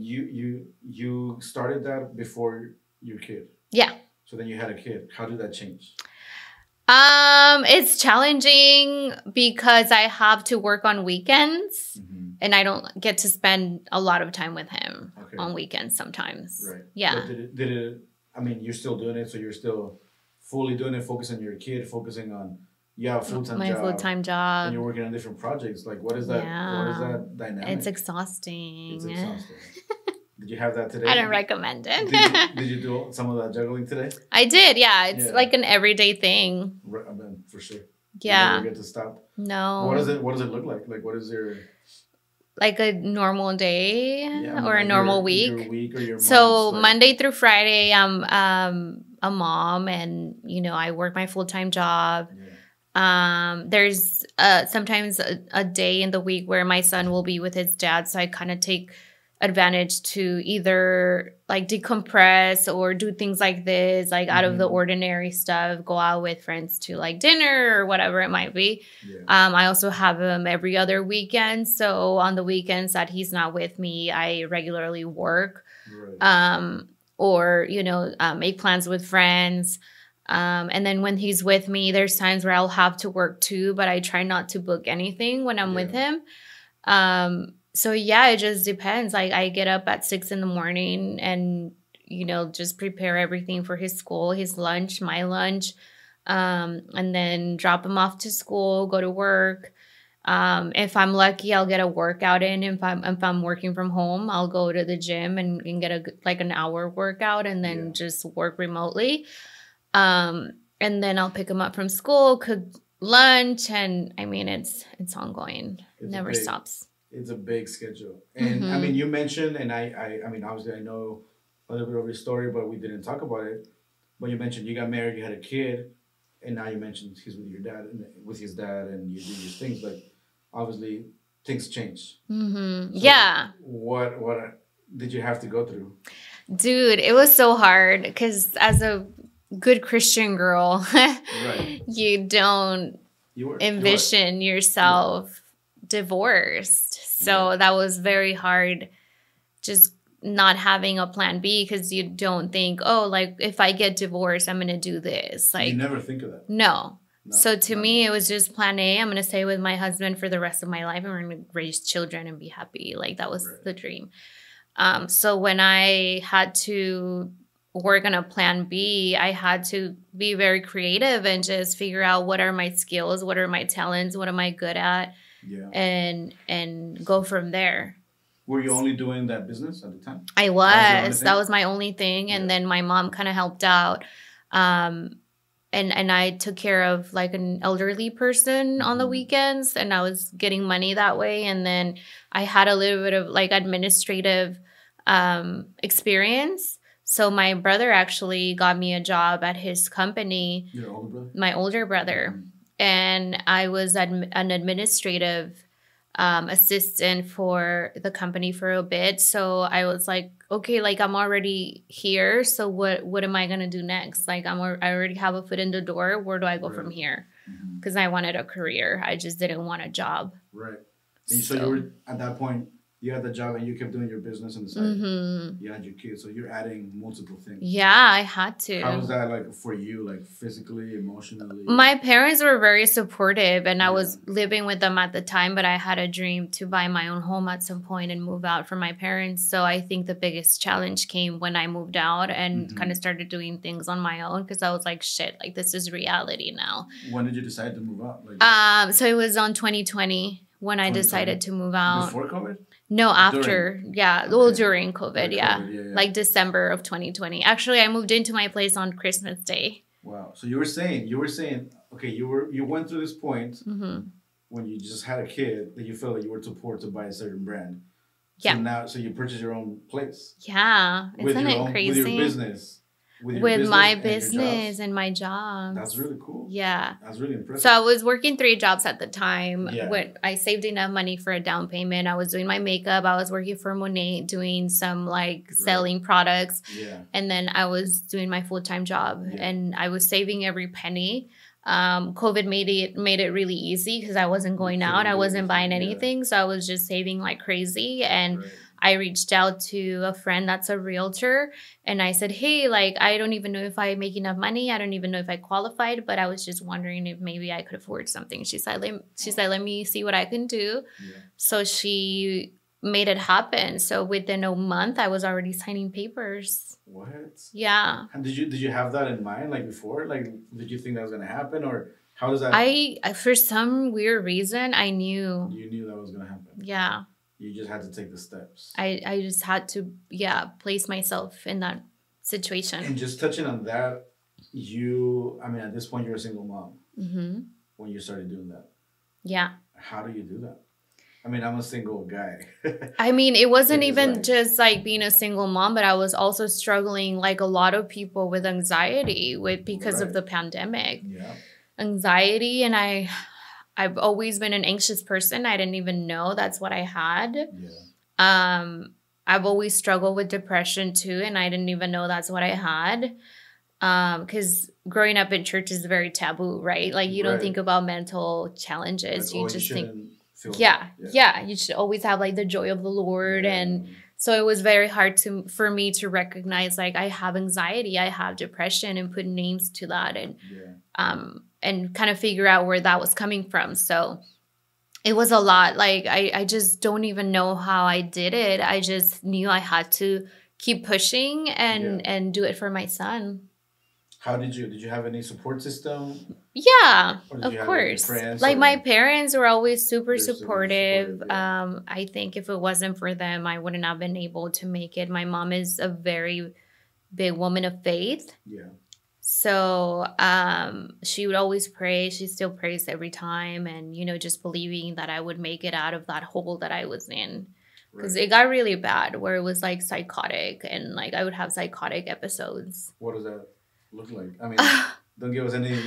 You started that before your kid. Yeah. So then you had a kid. How did that change? It's challenging because I have to work on weekends and I don't get to spend a lot of time with him on weekends sometimes. Right. Yeah. But did it, I mean, you're still doing it, so you're still fully doing it, focusing on your kid, focusing on, yeah, full-time My job. full-time job. And you're working on different projects. Like, what is that? Yeah. What is that dynamic? It's exhausting. It's exhausting. Did you have that today? I don't recommend it. Did you do some of that juggling today? I did, yeah. It's like an everyday thing. I mean, for sure. Yeah. You never get to stop. No. What does it look like? Like, what is your... Like a normal day or a like normal week. Your week or your so months, Monday through Friday, I'm a mom, and I work my full-time job. There's sometimes a day in the week where my son will be with his dad, so I kind of take advantage to either like decompress or do things like this, like out of the ordinary stuff, go out with friends to like dinner or whatever it might be. I also have him every other weekend, so on the weekends that he's not with me, I regularly work. Or make plans with friends. And then when he's with me, there's times where I'll have to work too, but I try not to book anything when I'm with him. So yeah, it just depends. Like I get up at 6 a.m. and, just prepare everything for his school, his lunch, my lunch, and then drop him off to school, go to work. If I'm lucky, I'll get a workout in. If I'm working from home, I'll go to the gym and get an hour workout and then just work remotely. And then I'll pick him up from school, cook lunch, and I mean it's ongoing. It never stops. It's a big schedule. And I mean, you mentioned, and I mean, obviously I know a little bit of your story, but we didn't talk about it. But you mentioned you got married, you had a kid, and now you mentioned he's with your dad and with his dad, and you do these things. But obviously, things change. So yeah. What did you have to go through? Dude, it was so hard because as a good Christian girl, you don't envision yourself divorced. So that was very hard, just not having a plan B, because you don't think, oh, like if I get divorced, I'm going to do this. Like, you never think of that. No. So to me, it was just plan A. I'm going to stay with my husband for the rest of my life and we're going to raise children and be happy. Like that was the dream. So when I had to work on a plan B, I had to be very creative and just figure out what are my skills, what are my talents, what am I good at, and go from there. Were you only doing that business at the time? I was. That was my only thing. And then my mom kind of helped out. And I took care of like an elderly person on the weekends, and I was getting money that way. And then I had a little bit of like administrative experience. So my brother actually got me a job at his company. Your older brother? My older brother. And I was an administrative assistant for the company for a bit. So I was like, okay, like I'm already here. So what am I going to do next? Like I already have a foot in the door. Where do I go from here? Because I wanted a career. I just didn't want a job. Right. And so you were, at that point, you had the job and you kept doing your business on the side. You had your kids, so you're adding multiple things. Yeah, I had to. How was that like for you, like physically, emotionally? My parents were very supportive, and I was living with them at the time, but I had a dream to buy my own home at some point and move out from my parents. So I think the biggest challenge came when I moved out and kind of started doing things on my own, because I was like, shit, like this is reality now. When did you decide to move out? Like, so it was on 2020 when I decided to move out. Before COVID? No, after. Well, during COVID, like December of 2020. Actually, I moved into my place on Christmas Day. Wow. So you were saying, okay, you went through this point when you just had a kid that you felt that you were too poor to buy a certain brand. So you purchased your own place. Yeah. Isn't it crazy? With your business. With my business and my job. That's really cool. Yeah. That's really impressive. So I was working 3 jobs at the time. When I saved enough money for a down payment. I was doing my makeup. I was working for Monet doing some like selling products. And then I was doing my full-time job. And I was saving every penny. COVID made it really easy because I wasn't going out. I wasn't buying anything. So I was just saving like crazy. And I reached out to a friend that's a realtor and I said, hey, like, I don't even know if I make enough money. I don't even know if I qualified, but I was just wondering if maybe I could afford something. She said, let me see what I can do. Yeah. So she made it happen. So within a month, I was already signing papers. What? Yeah. And did you have that in mind like before? Like, did you think that was gonna happen, or how does that? I for some weird reason I knew. You knew that was gonna happen. Yeah. You just had to take the steps. I just had to place myself in that situation. And just touching on that, at this point you're a single mom. Mm-hmm. When you started doing that. Yeah. How do you do that? I mean, I'm a single guy. I mean, it wasn't even just like being a single mom, but I was also struggling like a lot of people with anxiety because of the pandemic. Yeah. Anxiety, and I've always been an anxious person. I didn't even know that's what I had. Yeah. I've always struggled with depression too, and I didn't even know that's what I had. Because growing up in church is very taboo, right? Like you don't think about mental challenges. You just think. You should always have like the joy of the Lord. And so it was very hard for me to recognize like I have anxiety, I have depression, and put names to that and kind of figure out where that was coming from. So it was a lot. Like I just don't even know how I did it. I just knew I had to keep pushing and do it for my son. How did you have any support system? Yeah, of course. Like my parents were always super supportive. I think if it wasn't for them, I wouldn't have been able to make it. My mom is a very big woman of faith. Yeah. So she would always pray. She still prays every time. And, just believing that I would make it out of that hole that I was in. Because it got really bad where it was like psychotic and like I would have psychotic episodes. What does that look like? I mean, don't give us any...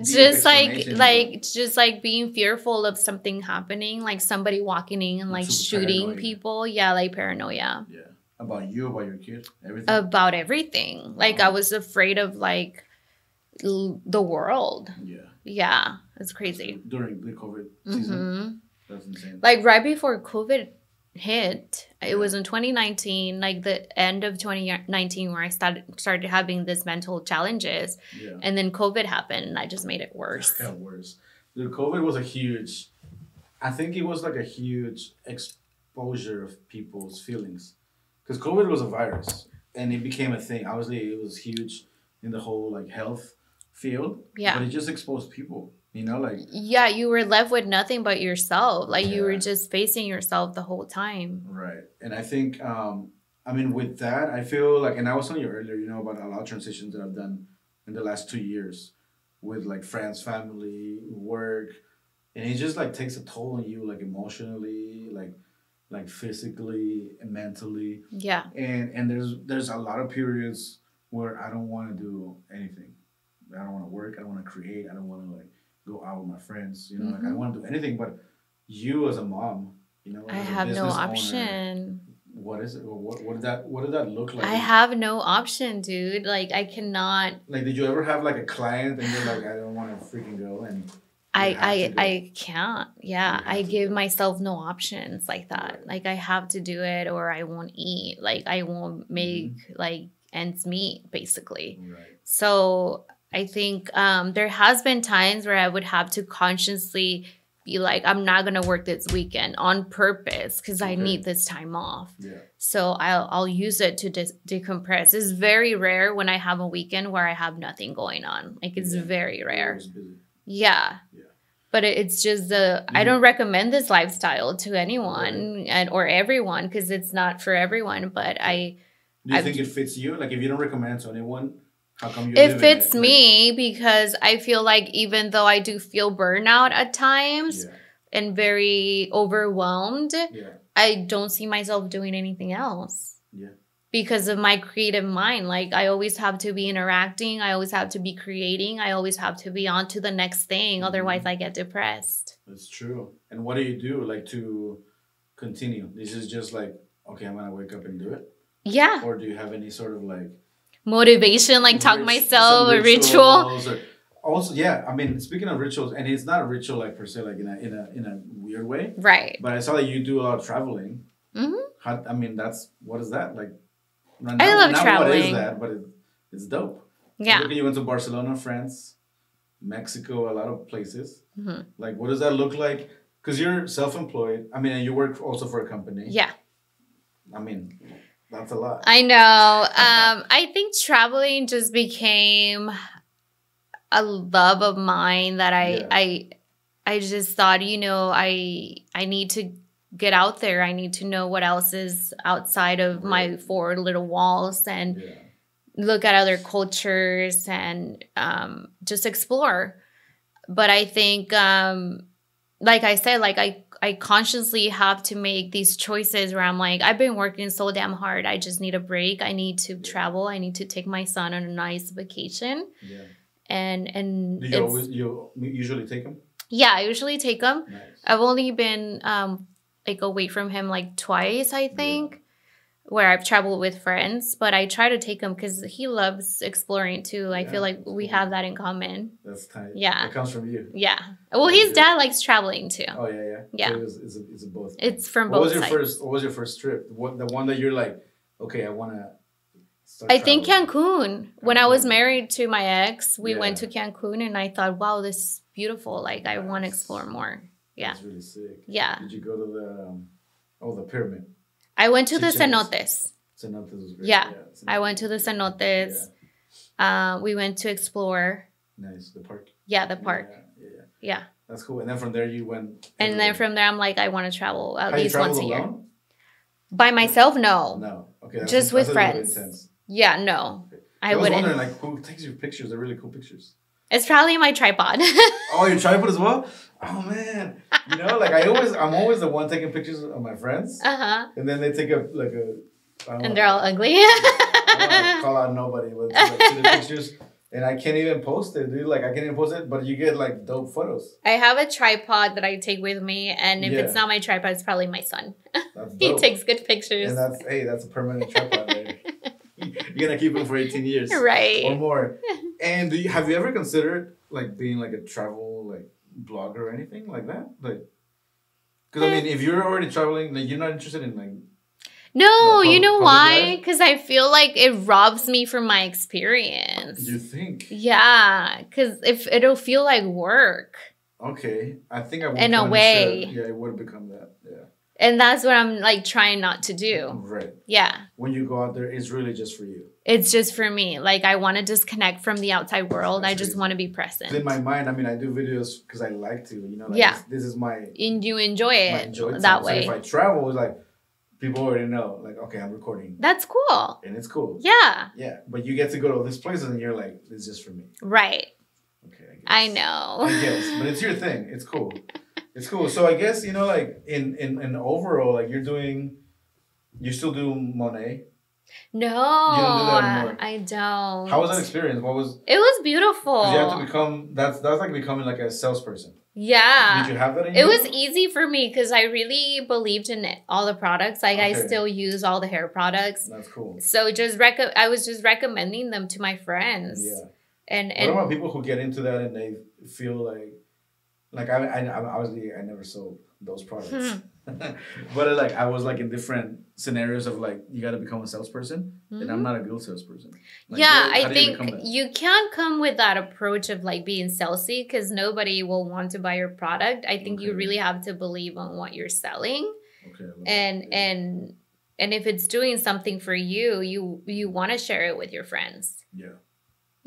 Just like being fearful of something happening, like somebody walking in and like shooting paranoia. People. Yeah, like paranoia. Yeah. About you, about your kids, everything? About everything. Wow. Like I was afraid of like the world. Yeah. Yeah. It's crazy. During the COVID season? That's insane. Like right before COVID hit, it was in 2019, like the end of 2019 where I started having this mental challenges. Yeah. And then COVID happened and I just made it worse. It got worse. Dude, COVID was I think it was like a huge exposure of people's feelings. Because COVID was a virus and it became a thing. Obviously, it was huge in the whole like health field. Yeah. But it just exposed people. Yeah, you were left with nothing but yourself. Like you were just facing yourself the whole time. Right. And I think, with that, I feel like, and I was telling you earlier, about a lot of transitions that I've done in the last 2 years with like friends, family, work. And it just like takes a toll on you, like emotionally, like physically and mentally. Yeah. And there's a lot of periods where I don't want to do anything. I don't want to work. I don't want to create. I don't want to like go out with my friends, like I don't want to do anything. But you as a mom, I have no option. What is it? What did that look like? I have no option, dude. Like I cannot. Like, did you ever have like a client and you're like, I don't want to freaking go, and I can't. Yeah, I give myself no options like that. Right. Like I have to do it, or I won't eat. Like I won't make like ends meet, basically. Right. So I think there has been times where I would have to consciously be like, I'm not going to work this weekend on purpose because I need this time off. Yeah. So I'll use it to decompress. It's very rare when I have a weekend where I have nothing going on. Like it's very rare. Yeah. But it's just I don't recommend this lifestyle to anyone or everyone because it's not for everyone. But do you think it fits you? Like if you don't recommend it to anyone, how come it fits me because I feel like even though I do feel burnout at times and very overwhelmed, I don't see myself doing anything else. Yeah. Because of my creative mind. Like I always have to be interacting. I always have to be creating. I always have to be on to the next thing. Otherwise I get depressed. That's true. And what do you do like to continue? This is just like, okay, I'm going to wake up and do it? Yeah. Or do you have any sort of like... motivation, like talk myself, a ritual? Also, yeah, I mean, speaking of rituals, and it's not a ritual like per se, like in a weird way. Right. But I saw that you do a lot of traveling. Mm-hmm. I mean, what is that like? I love Not what is traveling. that, but it's dope. Yeah. Look, you went to Barcelona, France, Mexico, a lot of places. Mm-hmm. Like, what does that look like? Because you're self-employed. I mean, and you work also for a company. Yeah. I mean, that's a lot. I know. I think traveling just became a love of mine that I just thought, I need to get out there. I need to know what else is outside of my four little walls and look at other cultures and just explore. But I think, like I said, like I consciously have to make these choices where I'm like, I've been working so damn hard. I just need a break. I need to travel. I need to take my son on a nice vacation. Yeah. And do you usually take him? Yeah, I usually take him. Nice. I've only been like away from him like twice, I think, where I've traveled with friends. But I try to take him because he loves exploring too. I feel like we have that in common. That's tight. Yeah, it comes from you. Yeah. Well, his dad likes traveling too. Oh yeah. Yeah. So it's a both. It's from both sides. What was your first trip? The one that you're like, okay, I want to. I think Cancun. When I was married to my ex, we went to Cancun, and I thought, wow, this is beautiful. Like, I want to explore more. Yeah. That's really sick. Yeah. Did you go to the pyramid? I went to the cenotes. Cenotes was great. Yeah. I went to the cenotes. Yeah. We went to explore. Nice. The park. Yeah, the park. Yeah. That's cool. And then from there you went. And then from there, I'm like, I want to travel at least once a year. Alone? By myself, no. No. Okay. Just with friends. Yeah, no. Okay. I was wouldn't. wondering, like, who takes your pictures? They're really cool pictures. It's probably my tripod. Oh, your tripod as well? Oh man. Like I'm always the one taking pictures of my friends. And then they take and they're all ugly. I don't call out nobody with the pictures. And I can't even post it, dude. Like, I can't even post it, but you get, like, dope photos. I have a tripod that I take with me, and if it's not my tripod, it's probably my son. That's dope. He takes good pictures. And that's a permanent tripod there. You're going to keep him for 18 years. Right. Or more. And have you ever considered, like, being, like, a travel, like, blogger or anything like that? Like, because, I mean, if you're already traveling, like, you're not interested in, like... No, you know why? Because I feel like it robs me from my experience. You think? Yeah, because if it'll feel like work. Okay, I think I would. In a way. Yeah, it would become that. Yeah. And that's what I'm like trying not to do. Right. Yeah. When you go out there, it's really just for you. It's just for me. Like, I want to disconnect from the outside world. I just want to be present. In my mind, I mean, I do videos because I like to. Like, this is my. And you enjoy it that way. So if I travel, it's like. People already know, like, okay, I'm recording. That's cool. And it's cool. Yeah. Yeah. But you get to go to this place and you're like, this is just for me. Right. Okay, I know. I guess. But it's your thing. It's cool. It's cool. So I guess, like, in overall, like, you still do Monet? No. You don't do that anymore? I don't. How was that experience? It was beautiful. Because you have to become, that's like becoming like a salesperson. Yeah. Did you have that in It was easy for me because I really believed in all the products. Like, I still use all the hair products. That's cool. So I was just recommending them to my friends. Yeah. And what about people who get into that and they feel like I obviously I never sold those products. But like I was like in different scenarios of like you got to become a salesperson, and I'm not a good salesperson. Like, I think you can't come with that approach of like being salesy because nobody will want to buy your product. I think you really have to believe on what you're selling, and if it's doing something for you, you want to share it with your friends. Yeah.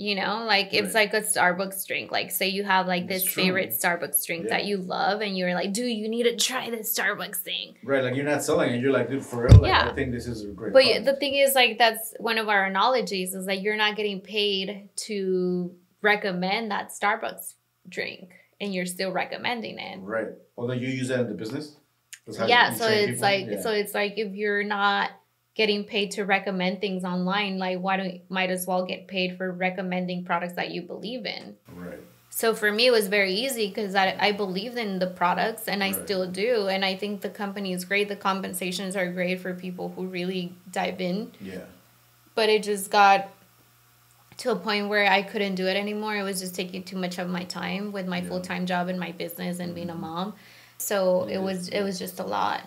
Like it's like a Starbucks drink. Like say you have like this favorite Starbucks drink that you love and you're like, dude, you need to try this Starbucks thing. Right. Like you're not selling it. You're like, dude, for real. Like, I think this is a great product. The thing is like, that's one of our analogies is like, you're not getting paid to recommend that Starbucks drink and you're still recommending it. Right. Although you use that in the business. Yeah. So it's like if you're not getting paid to recommend things online, like might as well get paid for recommending products that you believe in. Right. So for me, it was very easy because I believed in the products and I still do. And I think the company is great. The compensations are great for people who really dive in. Yeah. But it just got to a point where I couldn't do it anymore. It was just taking too much of my time with my full-time job and my business and being a mom. So it was just a lot.